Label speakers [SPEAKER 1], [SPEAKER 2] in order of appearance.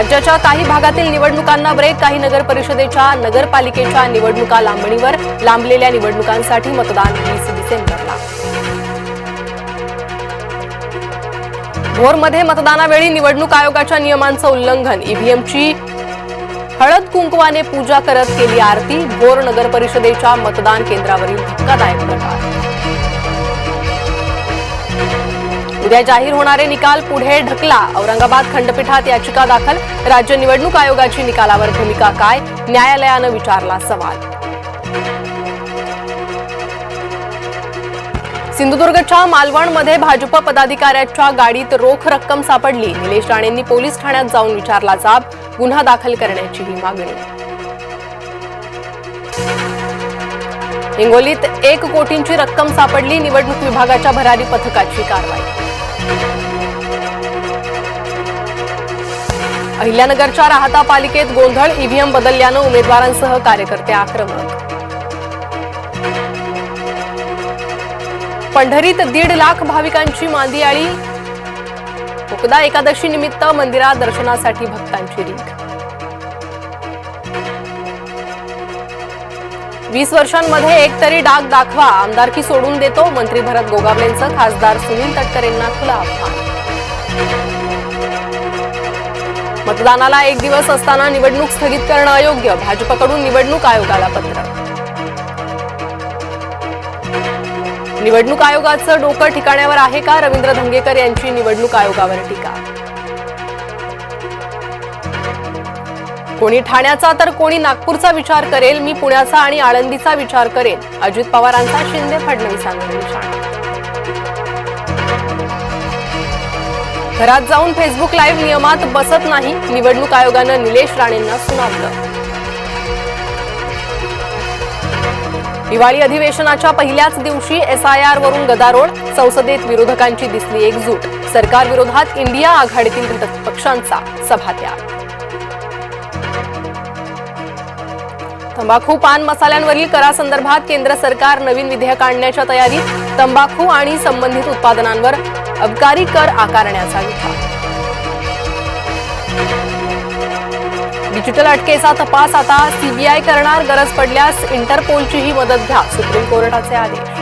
[SPEAKER 1] राज्याच्या काही भागातील निवडणुकांना ब्रेक. काही नगर परिषदेच्या नगरपालिकेच्या निवडणुका लांबणीवर. लांबलेल्या निवडणुकांसाठी मतदान 20 डिसेंबरला. भोरमध्ये मतदानावेळी निवडणूक आयोगाच्या नियमांचं उल्लंघन. ईव्हीएमची हळद कुंकवाने पूजा करत केली आरती. भोर नगर परिषदेच्या मतदान केंद्रावरील धक्कादायक प्रकार. उद्या जाहीर होणारे निकाल पुढे ढकला. औरंगाबाद खंडपीठात याचिका दाखल. राज्य निवडणूक आयोगाची निकालावर भूमिका काय? न्यायालयानं विचारला सवाल. सिंधुदुर्गच्या मालवणमध्ये भाजप पदाधिकाऱ्याच्या गाडीत रोख रक्कम सापडली. निलेश राणेंनी पोलीस ठाण्यात जाऊन विचारला जाब. गुन्हा दाखल करण्याचीही मागणी. हिंगोलीत 1 कोटींची रक्कम सापडली. निवडणूक विभागाच्या भरारी पथकाची कारवाई. अहिल्यानगरच्या राहता पालिकेत गोंधळ. ईव्हीएम बदलल्यानं उमेदवारांसह कार्यकर्ते आक्रमक. पंढरीत 1.5 लाख भाविकांची मांदियाळी. मुकदा एकादशी निमित्त मंदिरात दर्शनासाठी भक्तांची रीघ. 20 वर्षांमध्ये एक तरी डाग दाखवा. आमदारकी सोडून देतो. मंत्री भरत गोगावलेंचं खासदार सुनील तटकरेंना खुलं आव्हान. मतदानाला 1 दिवस असताना निवडणूक स्थगित करणं अयोग्य. भाजपकडून निवडणूक आयोगाला पत्र. निवडणूक आयोगाचं डोकं ठिकाण्यावर आहे का? रवींद्र धंगेकर यांची निवडणूक आयोगावर टीका. कोणी ठाण्याचा तर कोणी नागपूरचा विचार करेल. मी पुण्याचा आणि आळंदीचा विचार करेन. अजित पवारांचा शिंदे फडणवीसांवर निशाणा. घरात जाऊन फेसबुक लाईव्ह नियमात बसत नाही. निवडणूक आयोगानं निलेश राणेंना सुनावलं. दिवाळी अधिवेशनाच्या पहिल्याच दिवशी एसआयआर वरून गदारोळ. संसदेत विरोधकांची दिसली एकजूट. सरकार विरोधात इंडिया आघाडीतील घटक पक्षांचा सभात्याग. तंबाखू पान मसाल्यांवरील करासंदर्भात केंद्र सरकार नवीन विधेयक आणण्याच्या तयारीत. तंबाखू आणि संबंधित उत्पादनांवर अबकारी कर आकारण्याचा विचार. डिजिटल अटकेचा तपास आता सीबीआय करणार. गरज पडल्यास इंटरपोलचीही मदत घ्या. सुप्रीम कोर्टाचे आदेश.